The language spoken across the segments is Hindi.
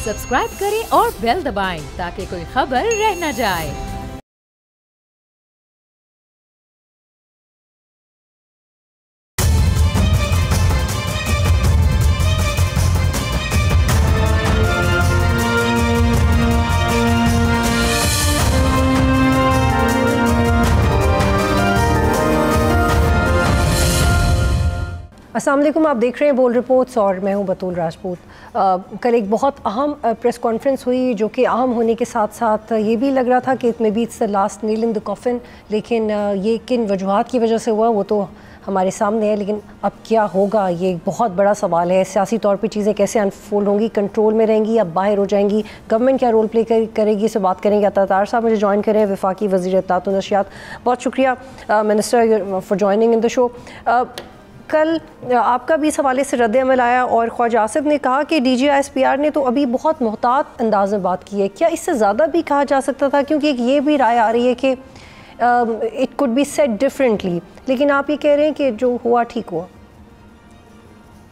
सब्सक्राइब करें और बेल दबाएं ताकि कोई खबर रह न जाए। अस्सलाम वालेकुम, आप देख रहे हैं बोल रिपोर्ट्स और मैं हूं बतूल राजपूत। कल एक बहुत अहम प्रेस कॉन्फ्रेंस हुई जो कि अहम होने के साथ साथ ये भी लग रहा था कि it may be it's the last nail in the coffin, लेकिन ये किन वजूहात की वजह से हुआ वो तो हमारे सामने है। लेकिन अब क्या होगा ये एक बहुत बड़ा सवाल है। सियासी तौर पे चीज़ें कैसे अनफोल्ड होंगी, कंट्रोल में रहेंगी या बाहर हो जाएंगी, गवर्नमेंट क्या रोल प्ले करेगी, इसे बात करेंगे। अतातार साहब मुझे ज्वाइन करें, वफाकी वज़ीर इत्तलात व नशियात। बहुत शुक्रिया minister for joining in the show. कल आपका भी इस हवाले से रद्द अमल आया और ख्वाजा आसिफ ने कहा कि DGISPR ने तो अभी बहुत मोहतात अंदाज में बात की है। क्या इससे ज़्यादा भी कहा जा सकता था? क्योंकि एक ये भी राय आ रही है कि it could be said differently, लेकिन आप ये कह रहे हैं कि जो हुआ ठीक हुआ।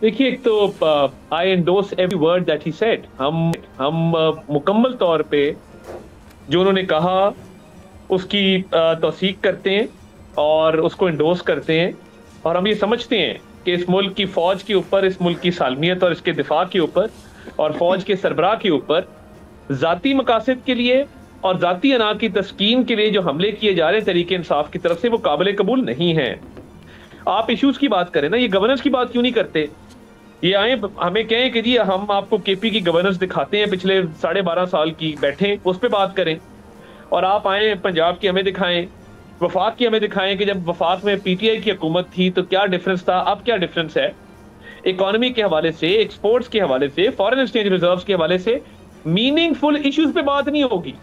देखिए, एक तो I endorse every word that he said. हम मुकम्मल तौर पे जो उन्होंने कहा उसकी तौसीक करते हैं और उसको एंडोर्स करते हैं, और हम ये समझते हैं कि इस मुल्क की फ़ौज के ऊपर, इस मुल्क की सालमियत और इसके दिफा के ऊपर और फ़ौज के सरबराह के ऊपर ज़ाती मकासद के लिए और ज़ाती अना की तस्कीन के लिए जो हमले किए जा रहे हैं तरीके इंसाफ की तरफ से, वो काबिल कबूल नहीं हैं। आप इश्यूज़ की बात करें ना, ये गवर्नेंस की बात क्यों नहीं करते? ये आए हमें कहें कि जी हम आपको KP की गवर्नेंस दिखाते हैं पिछले 12.5 साल की, बैठें उस पर बात करें। और आप आए पंजाब की हमें दिखाएं, वफाक की हमें दिखाएं कि जब वफाक में PTI की हुकूमत थी तो क्या डिफरेंस था, अब क्या डिफरेंस है। इकोनॉमी के हवाले से, एक्सपोर्ट्स के हवाले से, फॉरेन एक्सचेंज रिजर्व्स के हवाले से मीनिंगफुल इश्यूज पे बात नहीं होगी।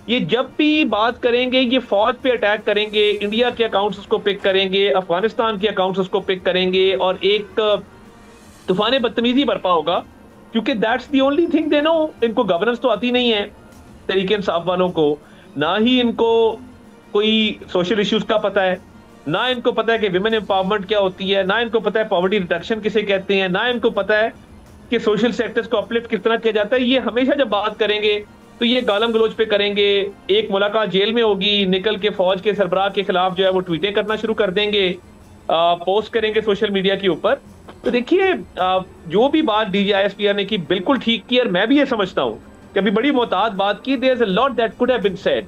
ये जब भी बात करेंगे ये फौज पे अटैक करेंगे, इंडिया के अकाउंट्स उसको पिक करेंगे, अफगानिस्तान के अकाउंट्स उसको पिक करेंगे, और एक तूफान बदतमीजी बरपा होगा, क्योंकि that's the only thing they know. इनको गवर्नेंस तो आती नहीं है तरीके इंसाफ वालों को, ना ही इनको कोई सोशल इश्यूज का पता है, ना इनको पता है कि विमेन एम्पावरमेंट क्या होती है, ना इनको पता है पॉवर्टी रिडक्शन किसे कहते हैं, ना इनको पता है कि सोशल सेक्टर्स को अपलिफ्ट किस तरह किया जाता है। ये हमेशा जब बात करेंगे तो ये गालम गलोच पे करेंगे। एक मुलाकात जेल में होगी, निकल के फौज के सरबराह के खिलाफ जो है वो ट्वीटें करना शुरू कर देंगे, पोस्ट करेंगे सोशल मीडिया के ऊपर। तो देखिए, जो भी बात DGISPR ने की बिल्कुल ठीक की, और मैं भी ये समझता हूँ कि अभी बड़ी मोहतात बात की, there is a lot that could have been said,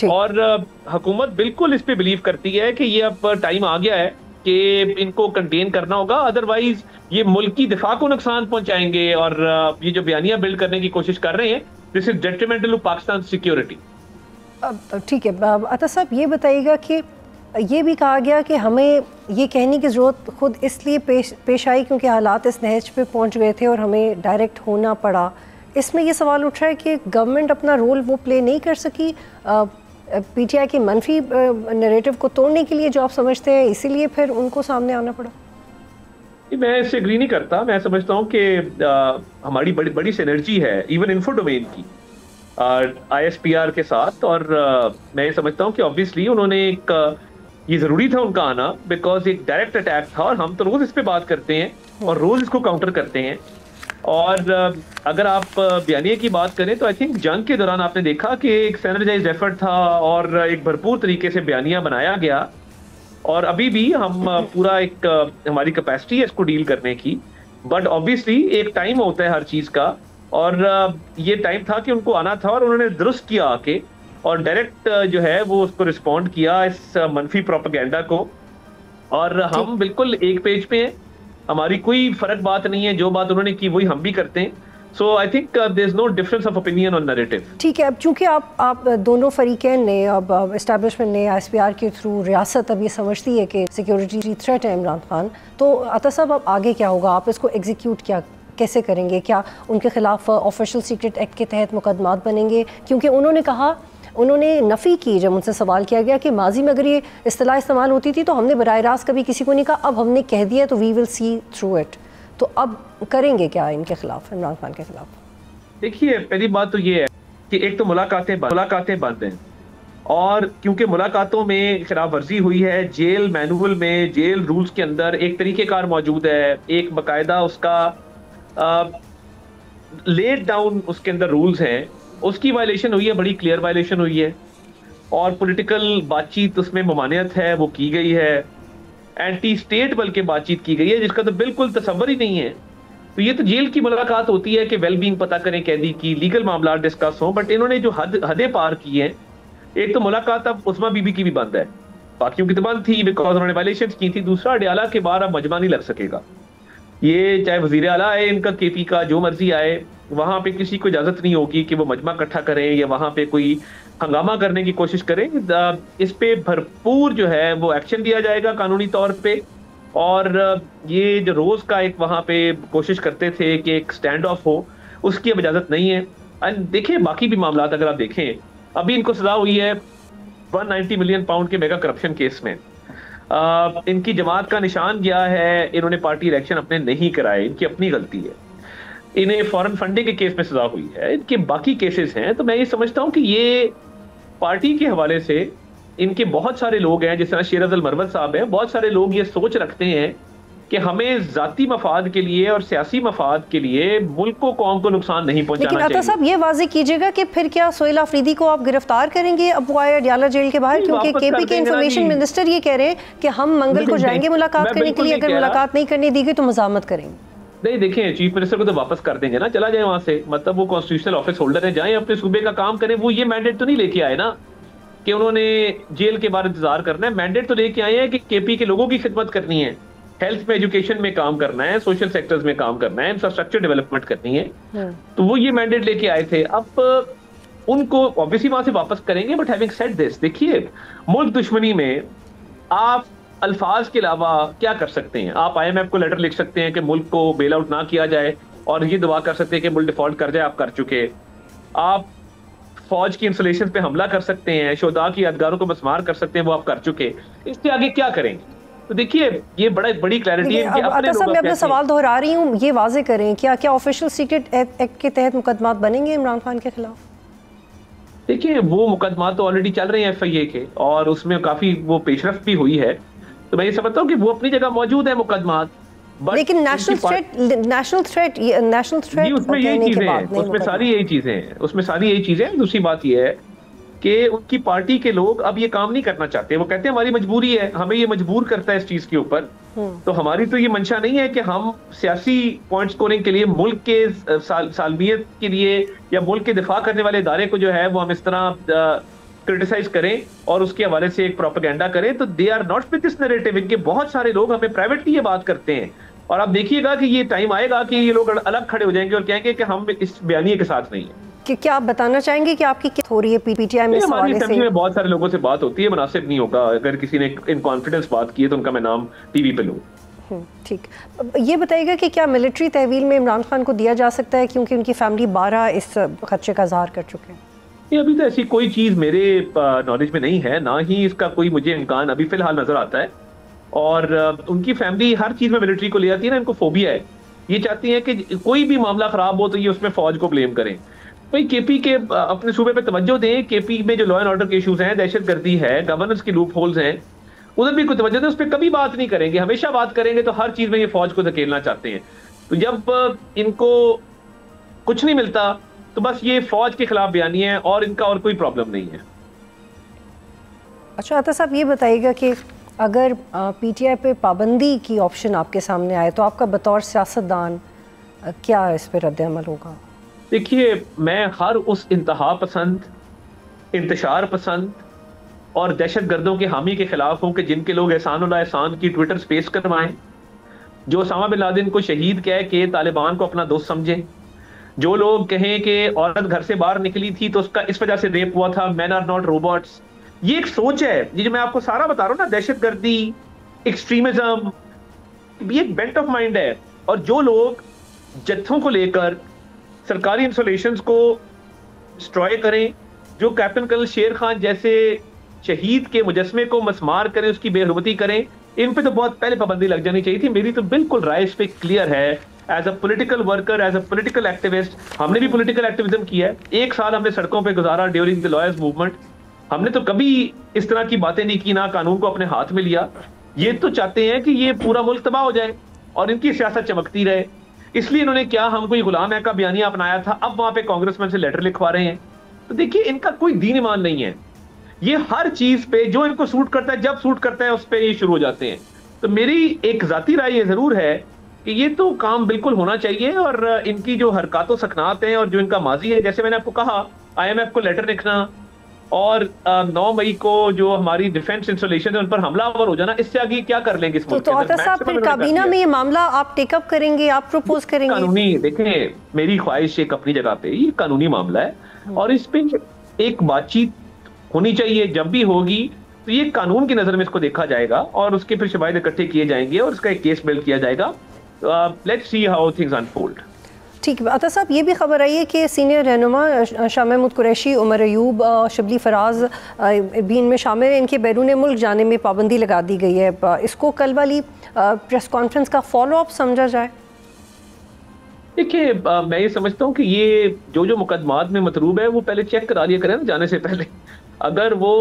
और हुकूमत बिल्कुल इस पे बिलीव करती है कि ये अब टाइम आ गया है कि इनको कंटेन करना होगा, अदरवाइज ये मुल्क की दिफा को नुकसान पहुंचाएंगे। और ये जो बयानियां बिल्ड करने की कोशिश कर रहे हैं, this is detrimental to Pakistan security. ठीक है, अता साहब ये बताइएगा कि ये भी कहा गया कि हमें ये कहने की ज़रूरत खुद इसलिए पेश आई क्योंकि हालात इस नहज पे पहुंच गए थे और हमें डायरेक्ट होना पड़ा। इसमें ये सवाल उठ रहा है कि गवर्नमेंट अपना रोल वो प्ले नहीं कर सकी PTI के मनफी नैरेटिव को तोड़ने के लिए, जो आप समझते हैं, इसीलिए फिर उनको सामने आना पड़ा। मैं इससे एग्री नहीं करता। मैं समझता हूँ कि हमारी बड़ी बड़ी सिनर्जी है इवन इन्फो डोमेन की ISPR के साथ, और मैं ये समझता हूँ कि ऑब्वियसली उन्होंने ये जरूरी था उनका आना, बिकॉज एक डायरेक्ट अटैक था, और हम तो रोज इस पे बात करते हैं और रोज इसको काउंटर करते हैं। और अगर आप बयानिए की बात करें तो आई थिंक जंग के दौरान आपने देखा कि एक सैनर्जाइज्ड एफर्ट था और एक भरपूर तरीके से बयानिया बनाया गया, और अभी भी हम पूरा एक हमारी कैपेसिटी है इसको डील करने की। बट ऑब्वियसली एक टाइम होता है हर चीज़ का, और ये टाइम था कि उनको आना था, और उन्होंने दुरुस्त किया आके, और डायरेक्ट जो है वो उसको रिस्पॉन्ड किया इस मनफी प्रोपेगेंडा को। और हम बिल्कुल एक पेज पे हैं, हमारी कोई फर्क बात नहीं है, जो बात उन्होंने की वही हम भी करते हैं। So I think there is no difference of opinion on narrative. ठीक है, अब चूंकि आप दोनों फरीकैन ने, अब एस्टैब्लिशमेंट ने ISPR के थ्रू रियासत अब ये समझती है कि सिक्योरिटी थ्रेट है इमरान खान, तो अता साहब अब आगे क्या होगा? आप इसको एग्जीक्यूट कैसे करेंगे? क्या उनके खिलाफ ऑफिशियल सीक्रेट एक्ट के तहत मुकदमात बनेंगे? क्योंकि उन्होंने नफ़ी की, जब उनसे सवाल किया गया कि माजी में अगर ये इस्तेलाह इस्तेमाल होती थी तो हमने बराह रास्त कभी किसी को नहीं कहा, अब हमने कह दिया तो we will see through it. तो अब करेंगे क्या इनके खिलाफ, इमरान खान के खिलाफ? देखिए, पहली बात तो ये है कि एक तो मुलाकातें बंद हैं, और क्योंकि मुलाकातों में खिलाफ वर्जी हुई है, जेल मैनुअल में, जेल रूल्स के अंदर एक तरीकेकार मौजूद है, एक बाकायदा उसका लेट डाउन उसके अंदर रूल्स हैं, उसकी वायलेशन हुई है, बड़ी क्लियर वायलेशन हुई है। और पॉलिटिकल बातचीत उसमें ममानियत है, वो की गई है, एंटी स्टेट बल्कि बातचीत की गई है, जिसका तो बिल्कुल तसव्वुर ही नहीं है। तो ये तो जेल की मुलाकात होती है कि वेलबींग पता करें कैदी की, लीगल मामला डिस्कस हो, बट इन्होंने जो हदें पार की हैं, एक तो मुलाकात अब उस्मा बीबी की भी बंद है, बाकियों की तो बंद थी बिकॉज उन्होंने वायलेशन की थी। दूसरा, अडयाला के बाहर अब मजमा नहीं लग सकेगा। ये चाहे वजीर आला आए इनका, केपी का, जो मर्जी आए, वहां पे किसी को इजाजत नहीं होगी कि वो मजमा इकट्ठा करें या वहां पे कोई हंगामा करने की कोशिश करें। इस पे भरपूर जो है वो एक्शन लिया जाएगा कानूनी तौर पे। और ये जो रोज का एक वहां पे कोशिश करते थे कि एक स्टैंड ऑफ हो, उसकी अब इजाजत नहीं है। एंड देखिए बाकी भी मामला अगर आप देखें, अभी इनको सजा हुई है 190 मिलियन पाउंड के मेगा करप्शन केस में। इनकी जमात का निशान गया है, इन्होंने पार्टी इलेक्शन अपने नहीं कराए, इनकी अपनी गलती है। इन्हें फॉरेन फंडिंग के केस में सजा हुई है, इनके बाकी केसेस हैं। तो मैं ये समझता हूं कि ये पार्टी के हवाले से इनके बहुत सारे लोग हैं, जिस तरह शेर अफजल मरवत साहब हैं, बहुत सारे लोग ये सोच रखते हैं कि हमें जाती मफाद के लिए और सियासी मफाद के लिए मुल्क को, कौम को नुकसान नहीं पहुंचाना चाहिए। लेकिन अता साहब ये वाज़ेह कीजिएगा कि फिर क्या सोहेल आफरीदी को आप गिरफ्तार करेंगे अब वो आए अडयाला जेल के बाहर? क्योंकि केपी के इंफॉर्मेशन मिनिस्टर ये कह रहे हैं कि हम मंगल को जाएंगे मुलाकात करने के लिए, अगर मुलाकात नहीं करने दी गई तो मज़ामत करेंगे। नहीं, देखें, चीफ मिनिस्टर को तो वापस कर देंगे ना, चला जाए वहां से, मतलब वो कॉन्स्टिट्यूशनल ऑफिस होल्डर है, जाए अपने सूबे का काम करें। वो ये मैंडेट तो नहीं लेके आए ना कि उन्होंने जेल के बाहर इंतजार करना है। मैंडेट तो लेके आए हैं कि केपी के लोगों की खिदमत करनी है, हेल्थ में, एजुकेशन में काम करना है, सोशल सेक्टर्स में काम करना है, इंफ्रास्ट्रक्चर डेवलपमेंट करनी है। तो वो ये मैंडेट लेके आए थे। अब उनको ऑब्वियसली वहां से वापस करेंगे। बट हैविंग सेड दिस, देखिए मुल्क दुश्मनी में आप अल्फाज के अलावा क्या कर सकते हैं? आप IMF को लेटर लिख सकते हैं कि मुल्क को बेल आउट ना किया जाए, और ये दुआ कर सकते हैं कि मुल्क डिफॉल्ट कर जाए, आप कर चुके। आप फौज की इंस्टॉलेशन पे हमला कर सकते हैं, शोदा की यादगारों को मस्मार कर सकते हैं, वो आप कर चुके। इससे आगे क्या करेंगे? तो देखिए ये बड़ी क्लैरिटी है कि अता साहब मैं अपना सवाल दोहरा रही हूँ, ये वाजे करें क्या ऑफिशियल सीक्रेट एक्ट के तहत मुकदमात बनेंगे इमरान खान के खिलाफ? देखिए वो मुकदमा तो ऑलरेडी चल रहे हैं FIA के, और उसमें काफी वो पेशरफ भी हुई है। तो मैं ये समझता हूँ कि वो अपनी जगह मौजूद है मुकदमात। लेकिन नेशनल थ्रेट उसमें यही चीजें हैं, उसमें सारी यही चीजें हैं। दूसरी बात ये है कि उनकी पार्टी के लोग अब ये काम नहीं करना चाहते। वो कहते हैं हमारी मजबूरी है, हमें ये मजबूर करता है इस चीज के ऊपर। तो हमारी तो ये मंशा नहीं है कि हम सियासी पॉइंट स्कोरिंग के लिए, मुल्क के सालमियत के लिए, या मुल्क के दिफा करने वाले इदारे को जो है वो हम इस तरह क्रिटिसाइज करें और उसके हवाले से एक प्रोपेगेंडा करें। तो they are not with this narrative. इनके बहुत सारे लोग हमें प्राइवेटली ये बात करते हैं, और आप देखिएगा कि ये टाइम आएगा कि ये लोग अलग खड़े हो जाएंगे और कहेंगे कि हम इस बयानिए के साथ नहीं है। कि क्या आप बताना चाहेंगे कि आपकी क्या हो रही है PTI में? हमारी असेंबली में बहुत सारे लोगों से बात होती है, मुनासिब नहीं होगा अगर किसी ने इन कॉन्फिडेंस बात की है तो उनका मैं नाम टीवी पे लूँ। ठीक, ये बताइएगा कि क्या मिलिट्री तहवील में इमरान खान को दिया जा सकता है, क्योंकि उनकी फैमिली 12 इस खदशे का इजहार कर चुके हैं? ये अभी तो ऐसी कोई चीज मेरे नॉलेज में नहीं है, ना ही इसका कोई मुझे इम्कान अभी फिलहाल नजर आता है। और उनकी फैमिली हर चीज में मिलिट्री को ले आती है ना, इनको फोबिया है। ये चाहती है कि कोई भी मामला खराब हो तो ये उसमें फौज को ब्लेम करें। भाई केपी के अपने सूबे पे तवज्जो दें। केपी में जो लॉ एंड ऑर्डर के इशूज हैं, दहशतगर्दी है, गवर्नेंस की लूप होल्स हैं, उधर भी कोई तवज्जो दें। उस पर कभी बात नहीं करेंगे, हमेशा बात करेंगे तो हर चीज में ये फौज को धकेलना चाहते हैं। तो जब इनको कुछ नहीं मिलता तो बस ये फौज के खिलाफ बयानी है, और इनका और कोई प्रॉब्लम नहीं है। अच्छा अता साहब ये बताइएगा कि अगर PTI पे पाबंदी की ऑप्शन आपके सामने आए तो आपका बतौर सियासतदान क्या इस पर रद्द अमल होगा? देखिए मैं हर उस इंतहा पसंद, इंतशार पसंद और दहशतगर्दों के हामी के खिलाफ हूं कि जिनके लोग एहसान की ट्विटर स्पेस करवाएं, जो ओसामा बिन लादेन को शहीद कह के तालिबान को अपना दोस्त समझें, जो लोग कहें कि औरत घर से बाहर निकली थी तो उसका इस वजह से रेप हुआ था, मैन आर नॉट रोबोट्स। ये एक सोच है, ये जो मैं आपको सारा बता रहा हूँ ना, दहशतगर्दी, एक्सट्रीमिज्म, ये एक बेंट ऑफ माइंड है। और जो लोग जत्थों को लेकर सरकारी इंस्टॉलेशंस को डिस्ट्रॉय करें, जो कैप्टन कर्नल शेर खान जैसे शहीद के मुजस्मे को मस्मार करें, उसकी बेहुरमती करें, इन पे तो बहुत पहले पाबंदी लग जानी चाहिए थी। मेरी तो बिल्कुल राय इस पे क्लियर है। As a political worker, as a political activist, हमने भी पॉलिटिकल एक्टिविज्म किया है। 1 साल हमने सड़कों पे गुजारा ड्यूरिंग द लॉयर्स मूवमेंट। हमने तो कभी इस तरह की बातें नहीं की, ना कानून को अपने हाथ में लिया। ये तो चाहते हैं कि ये पूरा मुल्क तबाह हो जाए और इनकी सियासत चमकती रहे। इसलिए इन्होंने क्या हमको ये गुलाम है का बयानिया अपनाया था, अब वहां पे कांग्रेसमैन से लेटर लिखवा रहे हैं। तो देखिए इनका कोई दीन ईमान नहीं है, ये हर चीज पे जो इनको सूट करता है, जब सूट करता है उस पे ये शुरू हो जाते हैं। तो मेरी एक जाती राय ये जरूर है कि ये तो काम बिल्कुल होना चाहिए, और इनकी जो हरकत सकनात हैं और जो इनका माजी है, जैसे मैंने आपको कहा IMF को लेटर लिखना और 9 मई को जो हमारी डिफेंस इंस्टॉलेशन है उन पर हमलावर हो जाना, इससे आगे क्या कर लेंगे इस मुल्क के अंदर? तो साहब फिर काबीना में ये मामला आप टेकअप करेंगे, आप प्रपोज करेंगे? कानूनी, देखें मेरी ख्वाहिश एक अपनी जगह पे, ये कानूनी मामला है और इस पे एक बातचीत होनी चाहिए। जब भी होगी तो ये कानून की नजर में इसको देखा जाएगा और उसके फिर शवाहिद इकट्ठे किए जाएंगे और उसका एक केस बिल्ड किया जाएगा। Let's see how things unfold. ठीक है। अता साहब, ये भी खबर आई है कि सीनियर रहनुमा शाह महमूद कुरैशी, उमर अयूब, शबली फराज भी इनमें शामिल है, इनके बैरून मुल्क जाने में पाबंदी लगा दी गई है। इसको कल वाली प्रेस कॉन्फ्रेंस का फॉलो अप समझा जाए? देखिए मैं ये समझता हूँ कि ये जो मुकदमात में मतरूब है वो पहले चेक करा लिया करें ना जाने से पहले। अगर वो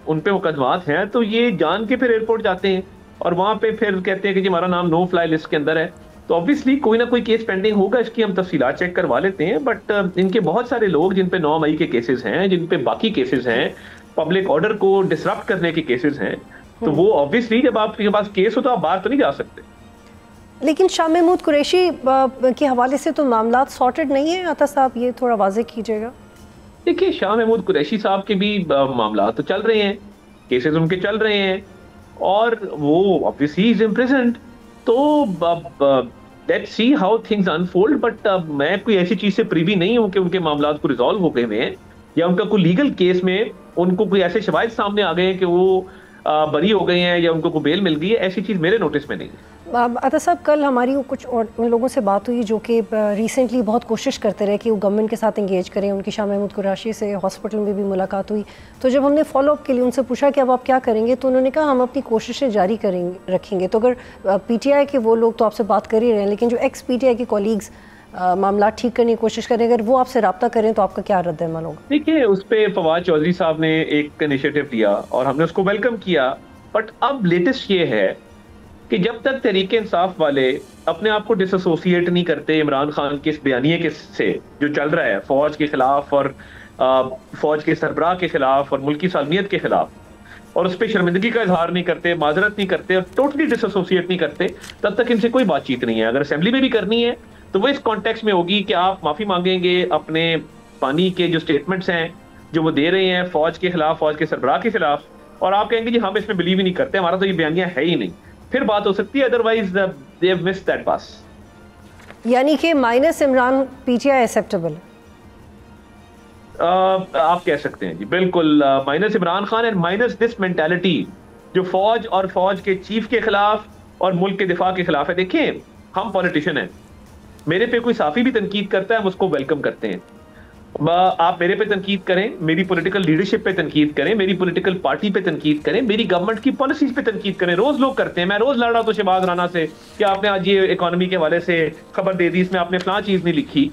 उन पे मुकदमात हैं तो ये जान के फिर एयरपोर्ट जाते हैं और वहाँ पे फिर कहते हैं कि जी हमारा नाम नो फ्लाई लिस्ट के अंदर है, तो ऑब्वियसली कोई ना कोई केस पेंडिंग होगा, इसकी हम तफसीलात चेक करवा लेते हैं। बट इनके बहुत सारे लोग जिन पे 9 मई के केसेस हैं, जिन पे बाकी केसेस हैं, पब्लिक ऑर्डर को डिसरप्ट करने के केसेस हैं, तो वो ऑब्वियसली जब आपके पास केस हो तो आप बाहर तो नहीं जा सकते। लेकिन शाह महमूद कुरैशी के हवाले से तो मामला सॉर्टेड नहीं है अता साहब, ये थोड़ा वाज़ेह कीजिएगा। देखिए शाह महमूद कुरैशी साहब के भी मामला तो चल रहे हैं, केसेस उनके चल रहे हैं और वो ऑब्वियसली इज इम्प्रिजन्ड, तो let's see how things unfold. But मैं कोई ऐसी चीज से प्रीवी नहीं हूं कि उनके मामला को रिजॉल्व हो गए हैं या उनका कोई लीगल केस में उनको कोई ऐसे शवाहिद सामने आ गए हैं कि वो बरी हो गए हैं या उनको कोई बेल मिल गई है, ऐसी चीज मेरे नोटिस में नहीं है। अता साहब, कल हमारी कुछ और उन लोगों से बात हुई जो कि रिसेंटली बहुत कोशिश करते रहे कि वो गवर्नमेंट के साथ एंगेज करें। उनकी शाह महमूद कुरैशी से हॉस्पिटल में भी मुलाकात हुई, तो जब हमने फॉलो अप के लिए उनसे पूछा कि अब आप क्या करेंगे, तो उन्होंने कहा हम अपनी कोशिशें जारी रखेंगे। तो अगर PTI के वो लोग तो आपसे बात कर ही रहे हैं, लेकिन जो एक्स PTI के कॉलीग्स मामला ठीक करने की कोशिश करें, अगर वो आपसे रब्ता करें तो आपका क्या रद्द अमल होगा? देखिए उस पर फवाद चौधरी साहब ने एक इनिशिएटिव लिया और हमने उसको वेलकम किया, बट अब लेटेस्ट ये है कि जब तक तहरीक इंसाफ वाले अपने आप को डिसएसोसिएट नहीं करते इमरान खान के इस बयानिए के से जो चल रहा है फौज के खिलाफ और फौज के सरबराह के खिलाफ और मुल्की सालमियत के खिलाफ, और उस पर शर्मिंदगी का इजहार नहीं करते, माजरत नहीं करते और टोटली डिसएसोसिएट नहीं करते, तब तक इनसे कोई बातचीत नहीं है। अगर असेंबली में भी करनी है तो वो इस कॉन्टेक्स्ट में होगी कि आप माफी मांगेंगे अपने पानी के जो स्टेटमेंट्स हैं जो वो दे रहे हैं फौज के खिलाफ, फौज के सरबराह के खिलाफ, और आप कहेंगे जी हम इसमें बिलीव ही नहीं करते, हमारा तो ये बयानिया है ही नहीं, फिर बात हो सकती है। Otherwise they have missed that pass. यानी कि माइनस इमरान PTI एक्सेप्टेबल? आप कह सकते हैं जी, बिल्कुल minus Imran Khan and minus this mentality जो फौज और फौज के चीफ के खिलाफ और मुल्क के दिफा के खिलाफ है। देखें हम पॉलिटिशियन हैं, मेरे पे कोई साफी भी तनकीद करता है हम उसको वेलकम करते हैं। आप मेरे पे तनकीद करें, मेरी पॉलिटिकल लीडरशिप पे तनकीद करें, मेरी पॉलिटिकल पार्टी पे तनकीद करें, मेरी गवर्नमेंट की पॉलिसीज पे तनकीद करें, रोज लोग करते हैं। मैं रोज लड़ रहा तो शहबाज राना से कि आपने आज ये इकोनॉमी के हवाले से खबर दे दी, इसमें आपने फलां चीज नहीं लिखी,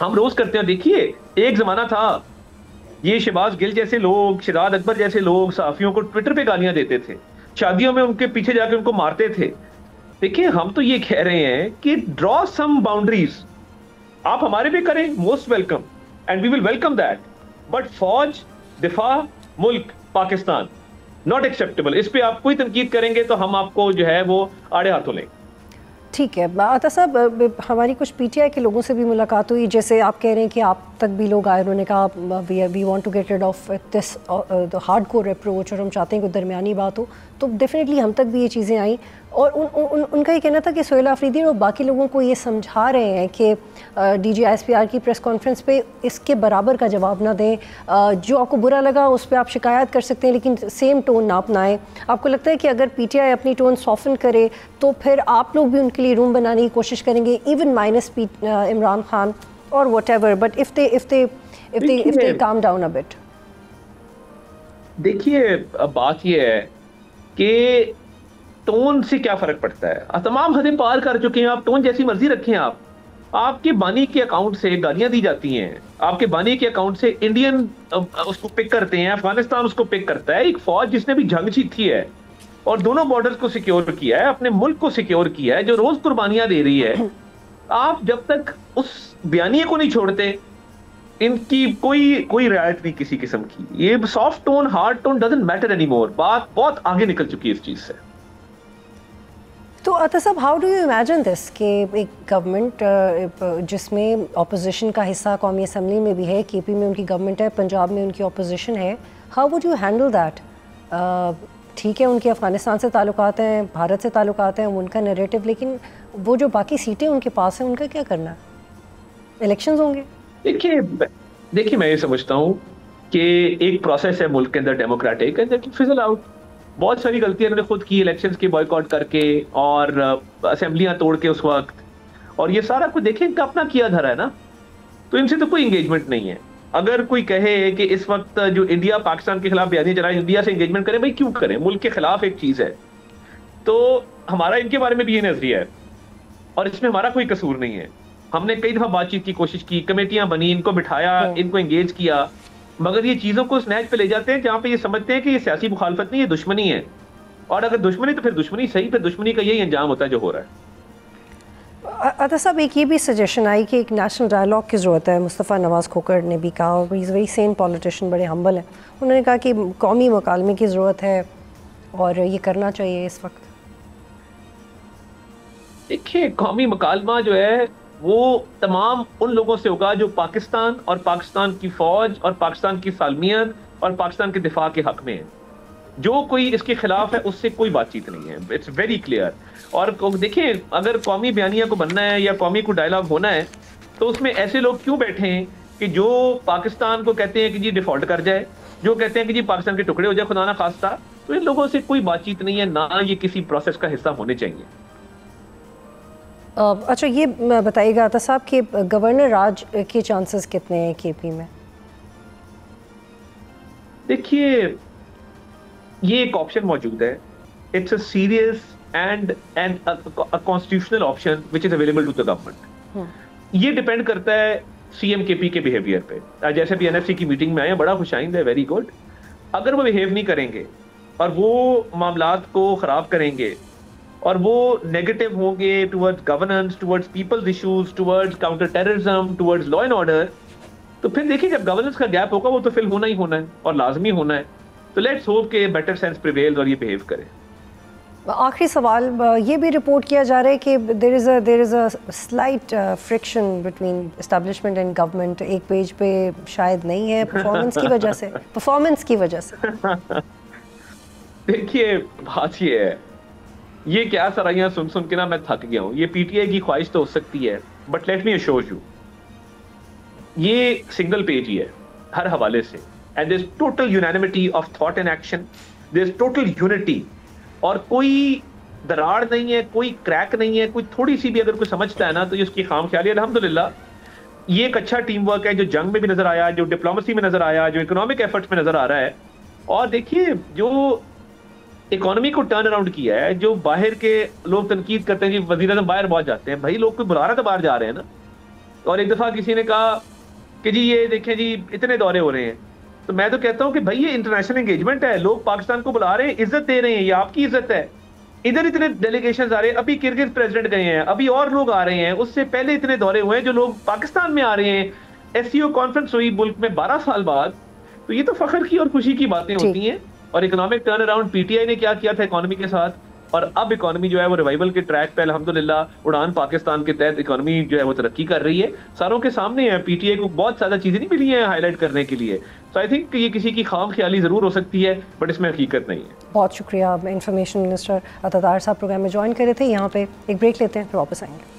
हम रोज करते हैं। देखिए एक जमाना था ये शहबाज गिल जैसे लोग, शिराद अकबर जैसे लोग सहाफियों को ट्विटर पे गालियां देते थे, शादियों में उनके पीछे जाके उनको मारते थे। देखिए हम तो ये कह रहे हैं कि ड्रॉ सम बाउंड्रीज, आप हमारे पे करें, most welcome and we will welcome that, but फौज, दिफा, मुल्क, पाकिस्तान नॉट एक्सेप्टेबल। इस पे आप कोई तनकीद करेंगे तो हम आपको जो है वो आड़े हाथों लेंगे। ठीक है अता साहब, हमारी कुछ PTI के लोगों से भी मुलाकात हुई, जैसे आप कह रहे हैं कि आप तक भी लोग आए, उन्होंने कहा we want to get rid of this hardcore approach और हम चाहते हैं कि दरमियानी बात हो, तो डेफिनेटली हम तक भी ये चीज़ें आई। और उनका ये कहना था कि सोहेल आफरीदी और बाकी लोगों को ये समझा रहे हैं कि DG ISPR की प्रेस कॉन्फ्रेंस पे इसके बराबर का जवाब ना दें, जो आपको बुरा लगा उस पर आप शिकायत कर सकते हैं लेकिन सेम टोन ना अपनाएं। आपको लगता है कि अगर PTI अपनी टोन सॉफ्टन करे तो फिर आप लोग भी उनके लिए रूम बनाने की कोशिश करेंगे, इवन माइनस इमरान खान और whatever, but if they calm down a bit? देखिए बात ये है कि टोन से क्या फर्क पड़ता है, तमाम हदें पार कर चुके हैं आप, टोन जैसी मर्जी रखें आप। आपके बानी के अकाउंट से गालियां दी जाती हैं, आपके बानी के अकाउंट से इंडियन उसको पिक करते हैं, अफगानिस्तान उसको पिक करता है। एक फौज जिसने भी जंग जीती है और दोनों बॉर्डर्स को सिक्योर किया है, अपने मुल्क को सिक्योर किया है, जो रोज कुर्बानियां दे रही है, आप जब तक उस बयानिए को नहीं छोड़ते, इनकी कोई रियायत नहीं किसी किस्म की। ये soft tone hard tone doesn't matter anymore. बात बहुत आगे निकल चुकी है इस चीज से। तो अता साहब, how do you imagine this कि एक गवर्नमेंट जिसमें ऑपोजिशन का हिस्सा कौमी असम्बली में भी है, केपी में उनकी गवर्नमेंट है, पंजाब में उनकी ऑपोजिशन है, how would you handle that? ठीक है, उनके अफ़गानिस्तान से ताल्लुकात हैं, भारत से ताल्लुकात हैं, उनका नैरेटिव, लेकिन वो जो बाकी सीटें उनके पास हैं उनका क्या करना है? इलेक्शंस होंगे। देखिए मैं ये समझता हूँ कि एक प्रोसेस है मुल्क के अंदर डेमोक्रेटिक, एंड फिजल आउट। बहुत सारी गलतियां इन्होंने खुद की, इलेक्शंस के बॉयकॉट करके और असेंबलियां तोड़ के उस वक्त, और ये सारा कुछ देखें इनका अपना किया धरा है ना, तो इनसे तो कोई इंगेजमेंट नहीं है। अगर कोई कहे कि इस वक्त जो इंडिया पाकिस्तान के खिलाफ बयानी चला, इंडिया से एंगेजमेंट करें, भाई क्यों करें? मुल्क के खिलाफ एक चीज है। तो हमारा इनके बारे में भी ये नजरिया है और इसमें हमारा कोई कसूर नहीं है। हमने कई दफा बातचीत की कोशिश की, कमेटियां बनी, इनको बिठाया, इनको एंगेज किया, मगर ये चीजों को स्नैच पे ले जाते हैं जहां पे ये समझते हैं कि ये सियासी मुखालफत नहीं, ये दुश्मनी है। और अगर दुश्मनी तो फिर दुश्मनी सही, फिर दुश्मनी का यही अंजाम होता है जो हो रहा है। अता साहब, एक ये भी सजेशन आई कि एक नेशनल डायलॉग की ज़रूरत है। मुस्तफ़ा नवाज़ खोखर ने भी कहा, और इज़ वेरी सेम पॉलिटिशियन, बड़े हम्बल हैं, उन्होंने कहा कि कौमी मकालमे की ज़रूरत है और ये करना चाहिए इस वक्त। देखिए, कौमी मकालमा जो है वो तमाम उन लोगों से होगा जो पाकिस्तान और पाकिस्तान की फौज और पाकिस्तान की सालमियत और पाकिस्तान के दिफा के हक में है। जो कोई इसके खिलाफ है उससे कोई बातचीत नहीं है, इट्स वेरी क्लियर। और देखिए, अगर कौमी बयानिया को बनना है या कौमी को डायलॉग होना है तो उसमें ऐसे लोग क्यों बैठे हैं कि जो पाकिस्तान को कहते हैं कि जी डिफॉल्ट कर जाए, जो कहते हैं कि जी पाकिस्तान के टुकड़े हो जाए खुदा ना खास्ता, तो इन लोगों से कोई बातचीत नहीं है, ना ये किसी प्रोसेस का हिस्सा होने चाहिए। अच्छा, ये बताइएगा अता साहब कि गवर्नर राज के चांसेस कितने हैं केपी में? देखिए, ये एक ऑप्शन मौजूद है, it's a serious and constitutional option which is available to the government. ये डिपेंड करता है सीएम केपी के बिहेवियर पे। जैसे भी एनएफसी की मीटिंग में आए, बड़ा खुशाइंद है, वेरी गुड। अगर वो बिहेव नहीं करेंगे और वो मामलात को खराब करेंगे और वो नेगेटिव होंगे towards governance, towards people's issues, towards counter terrorism, towards law and order, तो फिर देखिए जब गवर्नेंस का गैप होगा वो तो फिल होना ही होना है और लाजमी होना है। तो लेट्स होप के बेटर सेंस प्रिवेल्स और ये बिहेव करे। आखिरी सवाल, ये भी रिपोर्ट किया जा रहा है कि there is a slight friction between establishment and government. एक पेज पे शायद नहीं है, परफॉर्मेंस की वजह से। देखिए, बात ये है, ये क्या सराइयां सुन सुन के ना मैं थक गया हूँ। ये पीटीआई की ख्वाहिश तो हो सकती है, but let me assure you, ये सिंगल पेज ही है हर हवाले से, and there is total unanimity of thought and action, there is total unity, और कोई दरार नहीं है, कोई क्रैक नहीं है। कोई थोड़ी सी भी अगर कोई समझता है ना तो ये उसकी खाम ख्याली। अल्हम्दुलिल्लाह ये एक अच्छा टीम वर्क है जो जंग में भी नजर आया, जो डिप्लोमेसी में नजर आया, जो इकोनॉमिक एफर्ट्स में नजर आ रहा है। और देखिए, जो इकोनॉमी को टर्न अराउंड किया है, जो बाहर के लोग तनकीद करते हैं कि वज़ीर-ए-आज़म बाहर बहुत जाते हैं, भाई लोग कोई बुला रहा तो बाहर जा रहे हैं ना। और एक दफा किसी ने कहा कि जी ये देखें जी इतने दौरे हो रहे हैं, तो मैं तो कहता हूं कि भाई ये इंटरनेशनल एंगेजमेंट है, लोग पाकिस्तान को बुला रहे हैं, इज्जत दे रहे हैं, ये आपकी इज्जत है। इधर इतने डेलीगेशन आ रहे हैं, अभी किर्गिज प्रेसिडेंट गए हैं, अभी और लोग आ रहे हैं, उससे पहले इतने दौरे हुए हैं जो लोग पाकिस्तान में आ रहे हैं। एससीओ कॉन्फ्रेंस हुई मुल्क में 12 साल बाद, तो ये तो फख्र की और खुशी की बातें होती हैं। और इकोनॉमिक टर्न अराउंड पीटीआई ने क्या किया था इकोनॉमी के साथ, और अब इकोनॉमी जो है वो रिवाइवल के ट्रैक पे अल्हम्दुलिल्लाह उड़ान पाकिस्तान के तहत इकोनॉमी जो है वो तरक्की कर रही है। सारों के सामने है, पीटीआई को बहुत ज्यादा चीजें नहीं मिली हैं हाईलाइट करने के लिए। तो आई थिंक ये किसी की खाम ख्याली जरूर हो सकती है, बट इसमें हकीकत नहीं है। बहुत शुक्रिया इंफॉर्मेशन मिनिस्टर अतातार साहब प्रोग्राम में ज्वाइन करे थे। यहाँ पे एक ब्रेक लेते हैं, फिर वापस आएंगे।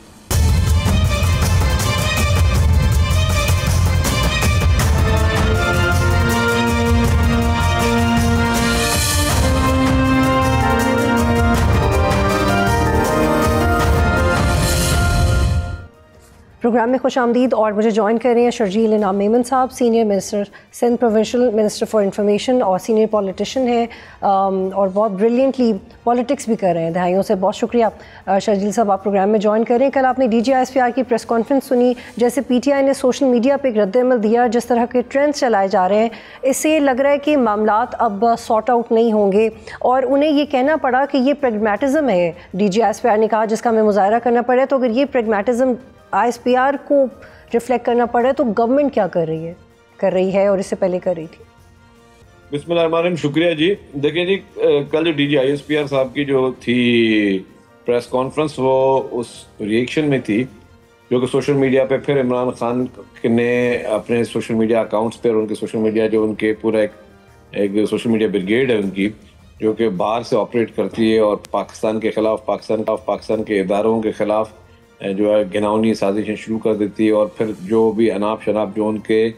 प्रोग्राम में खुश आमदीद, और मुझे ज्वाइन कर रहे हैं शर्जील इनाम मेमन साहब, senior minister Sindh provincial minister for information और सीनियर पॉलिटिशियन हैं, और बहुत ब्रिलियंटली पॉलिटिक्स भी कर रहे हैं दहाइयों से। बहुत शुक्रिया शर्जील साहब, आप प्रोग्राम में ज्वाइन कर रहे हैं। कल आपने DGISPR की प्रेस कॉन्फ्रेंस सुनी, जैसे PTI ने सोशल मीडिया पर एक रद्द-ए-अमल दिया, जिस तरह के ट्रेंड्स चलाए जा रहे हैं, इससे लग रहा है कि मामलात अब सॉर्ट आउट नहीं होंगे, और उन्हें ये कहना पड़ा कि ये प्रेगमेटिज़म है, DGISPR ने कहा, जिसका हमें मुज़ाहरा करना पड़ा। तो अगर ये प्रेगमेटिज़म ISPR को रिफ्लेक्ट करना पड़ा है, तो गवर्नमेंट क्या कर रही है और इससे पहले कर रही थी? बिस्मिल्लाहिर्रहमानिर्रहीम, शुक्रिया जी। देखिए जी, कल जो DG ISPR साहब की जो थी प्रेस कॉन्फ्रेंस, वो उस रिएक्शन में थी जो कि सोशल मीडिया पे फिर इमरान खान ने अपने सोशल मीडिया अकाउंट्स पे और उनके सोशल मीडिया जो उनके पूरा एक सोशल मीडिया ब्रिगेड है उनकी, जो कि बाहर से ऑपरेट करती है और पाकिस्तान के ख़िलाफ़, पाकिस्तान के इदारों के ख़िलाफ़ जो है घिनौनी साजिशें शुरू कर देती है। और फिर जो भी अनाप शनाप जो उनके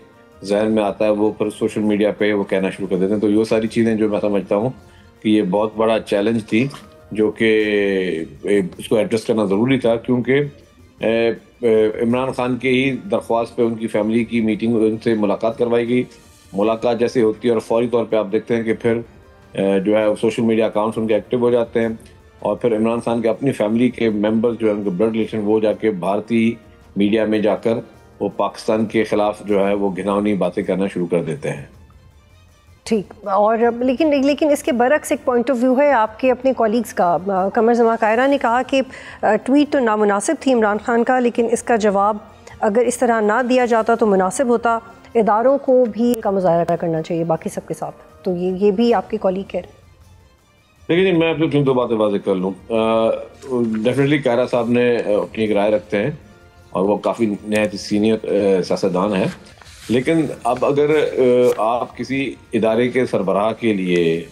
जहन में आता है वो फिर सोशल मीडिया पे वो कहना शुरू कर देते हैं। तो ये सारी चीज़ें जो मैं समझता हूँ कि ये बहुत बड़ा चैलेंज थी जो कि इसको एड्रेस करना ज़रूरी था, क्योंकि इमरान खान के ही दरख्वास्त पे उनकी फैमिली की मीटिंग, उनसे मुलाकात करवाई गई। मुलाकात जैसे होती है और फौरी तौर पे आप देखते हैं कि फिर जो है सोशल मीडिया अकाउंट्स उनके एक्टिव हो जाते हैं और फिर इमरान खान के अपनी फैमिली के मेंबर्स जो है उनके ब्लड रिलेशन, वो जाके भारतीय मीडिया में जाकर वो पाकिस्तान के ख़िलाफ़ जो है वो घिनौनी बातें करना शुरू कर देते हैं। ठीक, और लेकिन इसके बरक्स एक पॉइंट ऑफ व्यू है आपके अपने कॉलीग्स का। कमर जमा कायरा ने कहा कि ट्वीट तो नामुनासिब थी इमरान खान का, लेकिन इसका जवाब अगर इस तरह ना दिया जाता तो मुनासिब होता, इदारों को भी का मुजाहरा करना चाहिए बाकी सबके साथ। तो ये भी आपके कॉलीग कह रहे हैं। देखिए, मैं अपनी दो बातें वाज़ेह कर लूँ। डेफिनेटली कायरा साहब ने अपनी एक राय रखते हैं और वो काफ़ी नहायत सीनियर सियासतदान है, लेकिन अब अगर आप किसी इदारे के सरबराह के लिए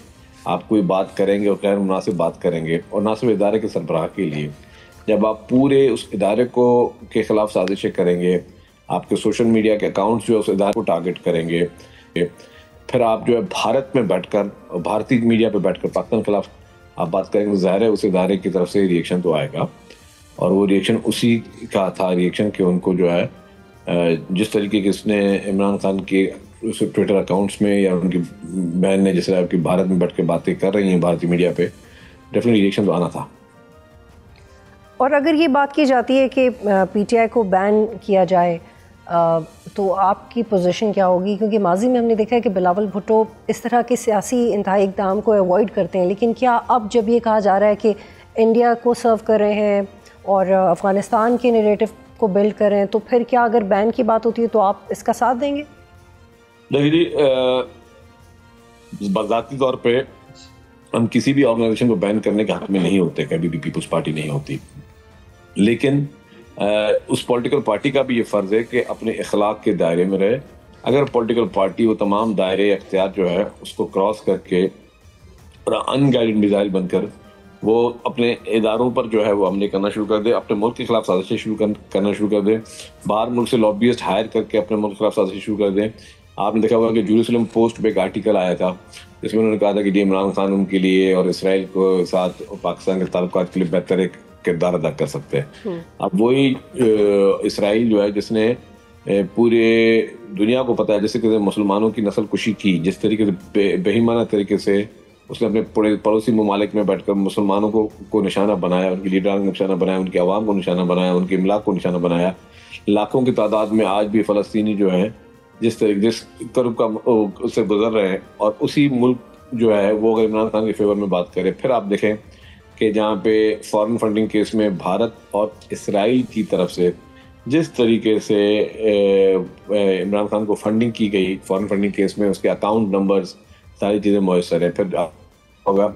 आप कोई बात करेंगे और गैर मुनासिब बात करेंगे, और ना सिर्फ इदारे के सरबराह के लिए, जब आप पूरे उस इदारे को के ख़िलाफ़ साजिशें करेंगे, आपके सोशल मीडिया के अकाउंट्स जो है उस इदारे को टारगेट करेंगे, फिर आप जो है भारत में बैठकर, भारतीय मीडिया पे बैठकर पाकिस्तान के खिलाफ आप बात करेंगे, तो ज़ाहिर है उस इदारे की तरफ से रिएक्शन तो आएगा। और वो रिएक्शन उसी का था रिएक्शन कि उनको जो है जिस तरीके के इसने इमरान खान के उस ट्विटर अकाउंट्स में या उनकी बहन ने जिस तरह की भारत में बैठ के बातें कर रही हैं भारतीय मीडिया पे, डेफिनेटली रिएक्शन तो आना था। और अगर ये बात की जाती है कि PTI को बैन किया जाए, तो आपकी पोजीशन क्या होगी? क्योंकि माजी में हमने देखा है कि बिलावल भुट्टो इस तरह के सियासी इंतहाई इक़दाम को अवॉइड करते हैं, लेकिन क्या अब जब ये कहा जा रहा है कि इंडिया को सर्व कर रहे हैं और अफ़गानिस्तान के नैरेटिव को बिल्ड कर रहे हैं, तो फिर क्या अगर बैन की बात होती है तो आप इसका साथ देंगे? देखिए जी, ज़ाती तौर पे हम किसी भी ऑर्गेनाइजेशन को बैन करने के हक में नहीं होते, कभी भी पीपल्स पार्टी नहीं होती, लेकिन उस पॉलिटिकल पार्टी का भी ये फ़र्ज़ है कि अपने इखलाक के दायरे में रहे। अगर पॉलिटिकल पार्टी वो तमाम दायरे अख्तियार जो है उसको क्रॉस करके और अनगाइडेड मिसाइल बनकर वो अपने इदारों पर जो है वो हमले करना शुरू कर दे, अपने मुल्क के खिलाफ साजिशें शुरू करना शुरू कर दे, बाहर मुल्क से लॉबियस्ट हायर करके अपने मुल्क के खिलाफ साजिशें शुरू कर दें। आपने देखा होगा कि जेरूसलम पोस्ट पे एक आर्टिकल आया था जिसमें उन्होंने कहा था कि इमरान खान उनके लिए और इसराइल को साथ पाकिस्तान के ताल्लुकात के लिए बेहतर एक किरदार अदा कर सकते हैं। अब वही इसराइल जो है जिसने पूरे दुनिया को पता है जैसे कि मुसलमानों की नस्ल कुशी की, जिस तरीके से बेईमाना तरीके से उसने अपने पूरे पड़ोसी ममालिक में बैठकर मुसलमानों को निशाना बनाया, उनकी लीडरान को निशाना बनाया, उनकी आवाम को निशाना बनाया, उनके इमलाक को निशाना बनाया। लाखों की तादाद में आज भी फ़लस्तीनी जो हैं जिस कर्ब का उससे गुजर रहे हैं, और उसी मुल्क जो है वो अगर इमरान खान के फेवर में बात करें, फिर आप देखें कि जहाँ पे फॉरेन फंडिंग केस में भारत और इसराइल की तरफ से जिस तरीके से इमरान खान को फंडिंग की गई फॉरेन फंडिंग केस में, उसके अकाउंट नंबर्स सारी चीज़ें मौसर है। फिर होगा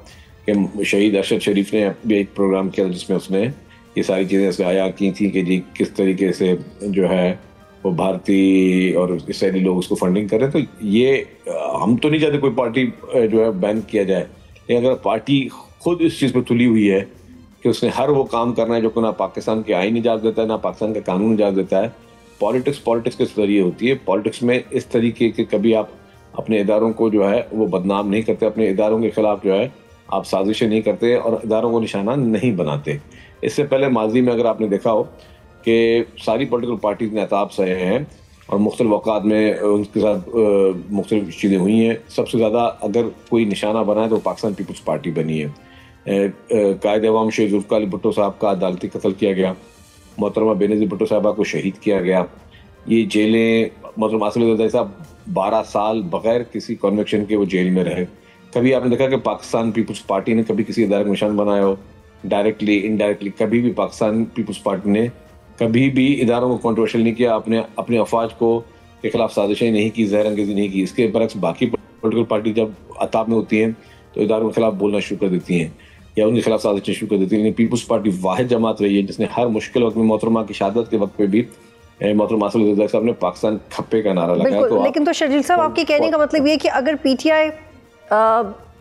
कि शहीद अरशद शरीफ ने भी एक प्रोग्राम किया जिसमें उसने ये सारी चीज़ें आया की थी कि जी किस तरीके से जो है वो भारतीय और इसराइली लोग उसको फंडिंग कर रहे हैं। तो ये हम तो नहीं चाहते कोई पार्टी जो है बैन किया जाए, लेकिन अगर पार्टी खुद इस चीज़ पर तुली हुई है कि उसने हर वो काम करना है जो कि ना पाकिस्तान के आईन इजाज़त देता है ना पाकिस्तान का कानून इजाज़त देता है। पॉलिटिक्स के जरिए होती है। पॉलिटिक्स में इस तरीके के कभी आप अपने इदारों को जो है वो बदनाम नहीं करते, अपने इदारों के ख़िलाफ़ जो है आप साजिशें नहीं करते और इदारों को निशाना नहीं बनाते। इससे पहले माजी में अगर आपने देखा हो कि सारी पॉलिटिकल पार्टीज ने एहताब सहे हैं और मुख्तलिफ औक़ात में उनके साथ मुख्तलिफ चीज़ें हुई हैं। सबसे ज़्यादा अगर कोई निशाना बना है तो पाकिस्तान पीपल्स पार्टी बनी है। कायद अवाम शेख जुल्फ़िकार अली भुट्टो साहब का अदालती कत्ल किया गया, मोहतरमा बेनज़ीर भुट्टो साहबा को शहीद किया गया। ये जेलें मोहतरमा आसिफ ज़रदारी साहब 12 साल बग़ैर किसी कन्विक्शन के वो जेल में रहे। कभी आपने देखा कि पाकिस्तान पीपल्स पार्टी ने कभी किसी इदारे को निशान बनाया हो? डायरेक्टली इनडायरेक्टली कभी भी पाकिस्तान पीपल्स पार्टी ने कभी भी इदारों को कंट्रोवर्शियल नहीं किया, अपने अफवाज को के खिलाफ साजिशें नहीं की, जहर अंगेजी नहीं की। इसके बरक्स बाकी पॉलिटिकल पार्टी जब अताब में होती हैं तो इदारों के खिलाफ बोलना शुरू कर देती हैं या उनके खिलाफ साजिशें शुरू कर देती हैं। लेकिन पीपल्स पार्टी वाहिद जमात रही है जिसने हर मुश्किल वक्त में, मोहतरमा की शहादत के वक्त पे भी मोहतरमा आसिफ अली ज़रदारी साहब ने पाकिस्तान खप्पे का नारा लगाया। तो लेकिन तो शर्जील साहब, आपके कहने का मतलब ये है कि अगर पीटीआई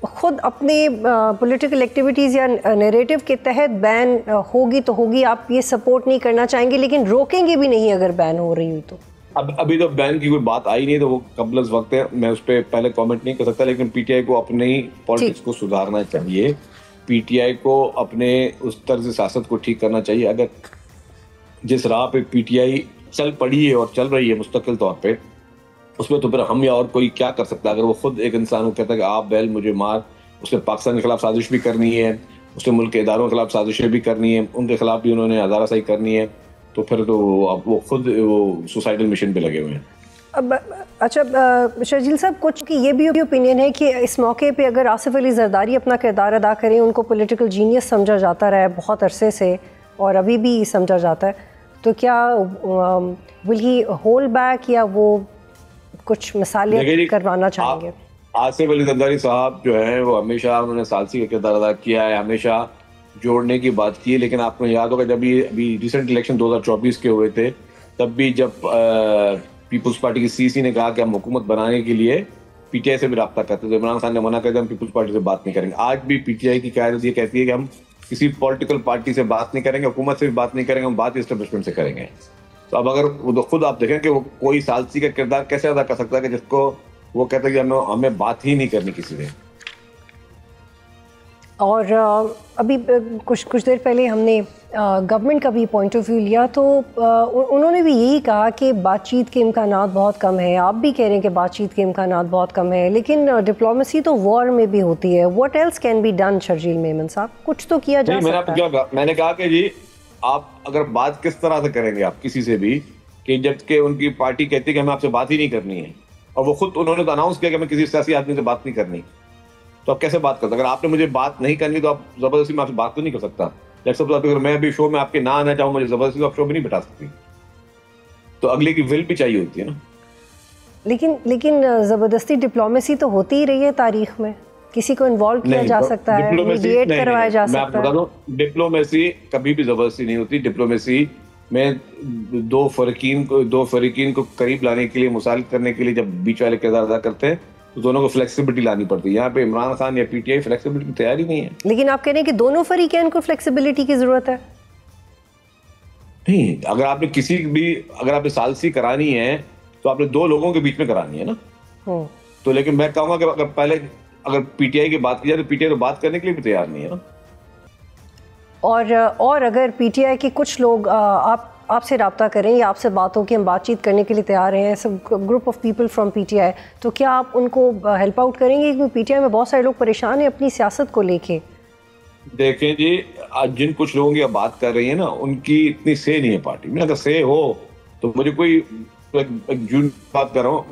खुद अपने पॉलिटिकल एक्टिविटीज़ या नैरेटिव के तहत बैन होगी तो होगी, आप ये सपोर्ट नहीं करना चाहेंगे, लेकिन रोकेंगे भी नहीं अगर बैन हो रही हुई तो? अभी तो बैन की कोई बात आई नहीं, तो वो कबल वक्त है, मैं उस पर पहले कमेंट नहीं कर सकता। लेकिन पीटीआई को अपने ही पॉलिटिक्स को सुधारना चाहिए, पीटीआई को अपने उस तर्ज सियासत को ठीक करना चाहिए। अगर जिस राह पे पीटीआई चल पड़ी है और चल रही है मुस्तकिल तौर पे, उसमें तो फिर हम या और कोई क्या कर सकता है? अगर वो खुद एक इंसान को कहता है कि आप बैल मुझे मार, उसने पाकिस्तान के खिलाफ साजिश भी करनी है, उसने मुल्क के इदारों के खिलाफ साजिशें भी करनी है, उनके खिलाफ भी उन्होंने हज़ाराशाही करनी है, तो फिर तो वो खुद वो सुसाइडल मिशन पे लगे हुए हैं। अब अच्छा शर्जील साहब, कुछ की ये भी ओपिनियन है कि इस मौके पे अगर आसिफ अली जरदारी अपना किरदार अदा करें, उनको पॉलिटिकल जीनियस समझा जाता रहा है बहुत अरसे से और अभी भी समझा जाता है, तो क्या विल ही होल्ड बैक या वो कुछ मिसालें करवाना चाहेंगे? आसिफ अली जरदारी साहब जो है वो हमेशा उन्होंने सालसी का किरदार अदा किया है, हमेशा जोड़ने की बात की है। लेकिन आपको याद होगा जब ये अभी रिसेंट इलेक्शन 2024 के हुए थे, तब भी जब पीपल्स पार्टी की सीसी ने कहा कि हम हुकूमत बनाने के लिए पीटीआई से भी रब्ता करते थे, इमरान खान ने मना कर दिया, हम पीपल्स पार्टी से बात नहीं करेंगे। आज भी पीटीआई की क़यादत ये कहती है कि हम किसी पॉलिटिकल पार्टी से बात नहीं करेंगे, हुकूमत से भी बात नहीं करेंगे, हम बात एस्टेब्लिशमेंट से करेंगे। तो अब अगर वो खुद आप देखें कि वो कोई सालसी का किरदार कैसे अदा कर सकता है कि जिसको वो कहता है कि हमें बात ही नहीं करनी किसी से। और अभी कुछ देर पहले हमने गवर्नमेंट का भी पॉइंट ऑफ व्यू लिया, तो उन्होंने भी यही कहा कि बातचीत के इम्कानात बहुत कम है। आप भी कह रहे हैं कि बातचीत के इम्कानात बहुत कम है, लेकिन डिप्लोमेसी तो वॉर में भी होती है। What else can be done Sharjeel Memon साहब? कुछ तो किया जा सकता है। मैंने कहा कि जी आप अगर बात किस तरह से करेंगे आप किसी से भी, कि जबकि उनकी पार्टी कहती है कि हमें आपसे बात ही नहीं करनी है, और वो खुद उन्होंने तो अनाउंस किया कि हमें किसी सियासी आदमी से बात नहीं करनी, तो आप कैसे बात करते? अगर आपने मुझे बात नहीं करनी तो आप जबरदस्ती में आपसे बात तो नहीं कर सकता। अगर मैं अभी शो में आपके ना आना चाहूँ, मुझे जबरदस्ती आप शो में नहीं बिठा सकती, तो अगले की विल भी चाहिए होती है ना। लेकिन जबरदस्ती डिप्लोमेसी तो होती ही रही है तारीख में, किसी को इन्वॉल्व किया जा सकता है, मीडिएट करवाया जा सकता है। मैं आपको बता दूं, डिप्लोमेसी कभी भी जबरदस्ती नहीं होती। डिप्लोमेसी में दो फरीकीन को करीब लाने के लिए, मुसालित करने के लिए जब बीच वाले किरदार अदा करते हैं, तो दोनों को फ्लेक्सिबिलिटी लानी पड़ती है। यहाँ पे इमरान खान या पीटीआई फ्लेक्सिबिलिटी की तैयारी नहीं है। लेकिन आप कह रहे हैं कि दोनों फरीकैन को फ्लेक्सिबिलिटी की जरूरत है? नहीं, अगर आपने सालसी करानी है तो आपने दो लोगों के बीच में करानी है ना। तो लेकिन मैं कहूँगा कि अगर पीटीआई की बात की जाए तो पीटीआई तो बात करने के लिए भी तैयार नहीं है ना। और अगर पीटीआई के कुछ लोग आपसे रब्ता करें या आपसे बात हो कि हम बातचीत करने के लिए तैयार हैं, सब group of people from PTI, तो क्या आप उनको हेल्प आउट करेंगे? क्योंकि पीटीआई में बहुत सारे लोग परेशान हैं अपनी सियासत को लेके। देखें जी, आज जिन कुछ लोगों की आप बात कर रही है ना, उनकी इतनी से नहीं है पार्टी में। अगर से हो तो मुझे कोई जून बात कर रहा हूँ,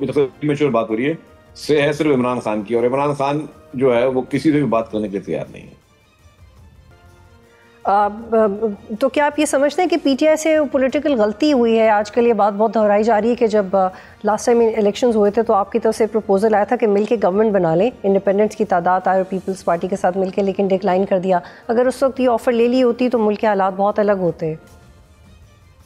मेच्योर बात हो रही है, से है सिर्फ इमरान खान की, और इमरान खान जो है वो किसी से भी बात करने के लिए तैयार नहीं है। तो क्या आप ये समझते हैं कि पीटीआई से पॉलिटिकल गलती हुई है? आजकल ये बात बहुत दोहराई जा रही है कि जब लास्ट टाइम इलेक्शंस हुए थे तो आपकी तरफ से प्रपोजल आया था कि मिलके गवर्नमेंट बना लें, इंडिपेंडेंट्स की तादाद आए और पीपल्स पार्टी के साथ मिलके, लेकिन डिक्लाइन कर दिया। अगर उस वक्त ये ऑफर ले ली होती तो मुल्क के हालात बहुत अलग होते।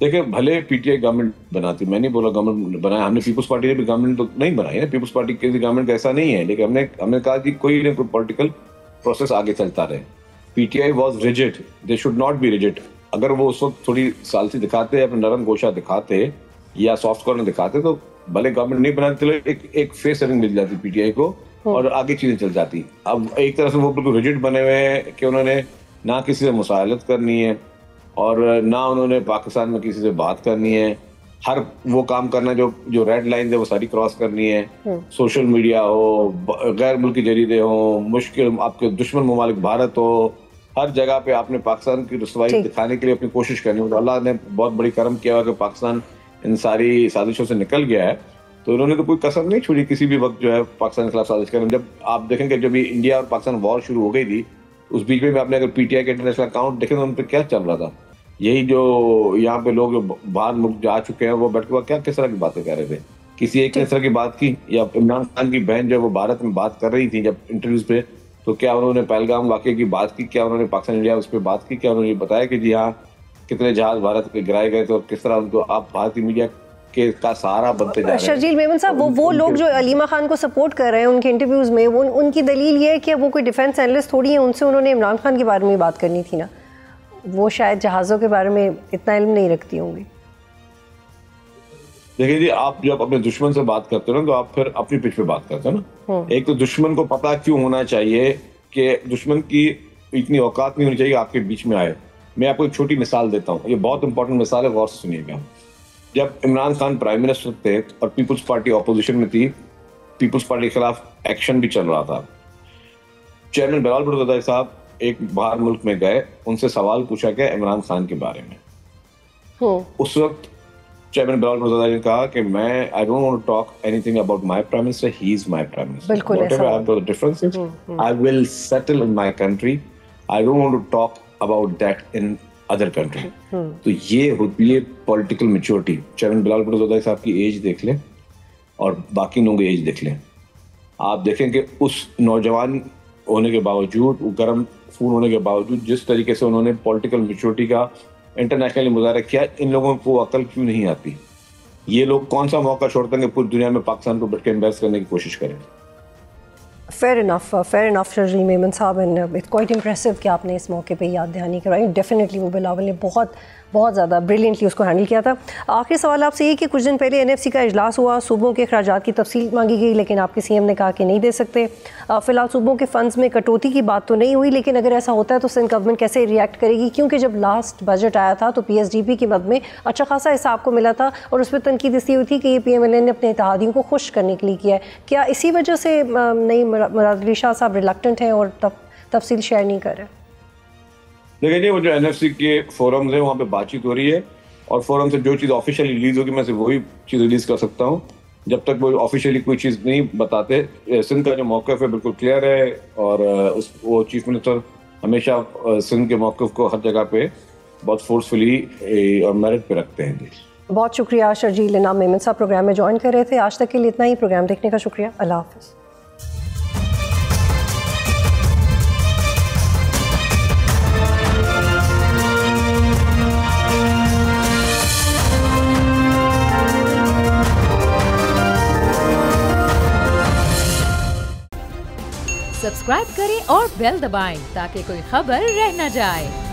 देखिए, भले पीटीआई गवर्नमेंट बनाती, मैं नहीं बोला गवर्नमेंट बनाया, हमने पीपल्स पार्टी ने भी गवर्नमेंट तो नहीं बनाई है, पीपल्स पार्टी की गवर्नमेंट का ऐसा नहीं है, लेकिन हमने कहा कि कोई ना कोई पॉलिटिकल प्रोसेस आगे चलता रहे। PTI was rigid, they should not be rigid. अगर वो उस वक्त थोड़ी सालसी दिखाते, अपने नरम गोशा दिखाते या सॉफ्ट कॉर्नर दिखाते, तो भले गवर्नमेंट नहीं बनाती, तो एक फेस सेविंग मिल जाती पीटीआई को और आगे चीजें चल जाती। अब एक तरह से वो बिल्कुल रिजिड बने हुए हैं कि उन्होंने ना किसी से मुसालत करनी है और ना उन्होंने पाकिस्तान में किसी से बात करनी है। हर वो काम करना जो रेड लाइन है वो सारी क्रॉस करनी है। सोशल मीडिया हो, गैर मुल्की जरीदे हो, मुश्किल आपके दुश्मन ममालिक भारत हो, हर जगह पे आपने पाकिस्तान की रुसवाई दिखाने के लिए अपनी कोशिश करनी हो। तो अल्लाह ने बहुत बड़ी करम किया हुआ कि पाकिस्तान इन सारी साजिशों से निकल गया है, तो उन्होंने तो कोई कसर नहीं छोड़ी किसी भी वक्त जो है पाकिस्तान के खिलाफ साजिश करने। जब आप देखेंगे जब इंडिया और पाकिस्तान वॉर शुरू हो गई थी, उस बीच में आपने अगर पीटीआई के इंटरनेशनल अकाउंट देखे तो उन पर क्या चल रहा था, यही जो यहाँ पे लोग जो बाहर मुल्क जा चुके हैं वो बैठ के क्या किस तरह की बातें कर रहे थे? किसी एक ने इस तरह की बात की? या इमरान खान की बहन जो वो भारत में बात कर रही थी जब इंटरव्यूज पे, तो क्या उन्होंने पहलगाम वाकये की बात की? क्या उन्होंने पाकिस्तान इंडिया उस पर बात की? क्या उन्होंने बताया कि जी हाँ कितने जहाज भारत के गिराए गए थे और किस तरह उनको आप भारतीय मीडिया के का सहारा बनते जा रहे हैं? शर्जील मेमन साहब, वो लोग जो अलीमा खान को सपोर्ट कर रहे हैं उनके इंटरव्यूज में, उनकी दलील ये है कि वो कोई डिफेंस एनालिस्ट थोड़ी है, उनसे उन्होंने इमरान खान के बारे में बात करनी थी ना, वो शायद जहाज़ों के बारे में इतना इल्म नहीं रखती होंगी। देखिए जी, आप जब अपने दुश्मन से बात करते हो ना तो आप फिर अपनी पिच पे बात करते हो ना। एक तो दुश्मन को पता क्यों होना चाहिए कि दुश्मन की इतनी औकात नहीं होनी चाहिए आपके बीच में आए। मैं आपको एक छोटी मिसाल देता हूँ, ये बहुत इंपॉर्टेंट मिसाल है, गौर से सुनिएगा। जब इमरान खान प्राइम मिनिस्टर थे और पीपुल्स पार्टी ऑपोजिशन में थी, पीपुल्स पार्टी के खिलाफ एक्शन भी चल रहा था, चेयरमैन बिलावल भुट्टो ज़रदारी साहब एक बाहर मुल्क में गए, उनसे सवाल पूछा गया इमरान खान के बारे में। उस वक्त चेयरमैन बिलावल भुट्टो ज़रदारी ने कहा कि मैं I don't want to talk anything about my prime minister, he is my prime minister, whatever I have the differences I will settle in my country, I don't want to talk about that in other country. तो ये होती है political maturity. Chairman Bilawal Bhutto Zardari साहब की एज देख लें और बाकी लोगों की एज देख लें, आप देखें कि उस नौजवान होने के बावजूद, गर्म खून होने के बावजूद, जिस तरीके से उन्होंने पॉलिटिकल मैच्योरिटी का इंटरनेशनली मुजाहरा किया, इन लोगों को अकल क्यों नहीं आती? ये लोग कौन सा मौका छोड़ते हैं कि पूरी दुनिया में पाकिस्तान को बैठ के एम्बेस करने की कोशिश करें? फेयर इनफ शर्जील मेमन साहब, एंड इट्स क्वाइट इंप्रेसिव कि आपने इस मौके पे याद दहानी करवाई। डेफिनेटली वो बिलावल ने बहुत ज़्यादा ब्रिलियंटली उसको हैंडल किया था। आखिरी सवाल आपसे ये कि कुछ दिन पहले एनएफसी का इजलास हुआ, सूबों के अखराजात की तफसील मांगी गई, लेकिन आपके सीएम ने कहा कि नहीं दे सकते। फ़िलहाल सूबों के फंड्स में कटौती की बात तो नहीं हुई, लेकिन अगर ऐसा होता है तो सिंध गवर्नमेंट कैसे रिएक्ट करेगी? क्योंकि जब लास्ट बजट आया था तो PSDP की मद में अच्छा खासा हिस्सा आपको मिला था और उस पर तनकीद इसलिए हुई थी कि ये PMLN ने अपने इत्तेहादियों को खुश करने के लिए किया है। क्या इसी वजह से नई मुराद अली शाह साहब रिलक्टेंट हैं और तफसील शेयर नहीं कर रहे? देखिए, वो जो एनएफसी के फोरम्स हैं वहाँ पे बातचीत हो रही है और फोरम से जो चीज़ ऑफिशियली रिलीज होगी मैं सिर्फ वही चीज़ रिलीज कर सकता हूँ। जब तक वो ऑफिशियली कोई चीज़ नहीं बताते, सिंध का जो मौक़िफ़ है बिल्कुल क्लियर है और वो चीफ मिनिस्टर हमेशा सिंध के मौक़िफ़ को हर जगह पे बहुत फोर्सफुली और मेरिट पे रखते हैं। बहुत शुक्रिया शर्जील इनाम मेमन साहब प्रोग्राम में ज्वाइन कर रहे थे। आज तक के लिए इतना ही। प्रोग्राम देखने का शुक्रिया। अल्लाह हाफ़िज़। सब्सक्राइब करें और बेल दबाएं ताकि कोई खबर रह न जाए।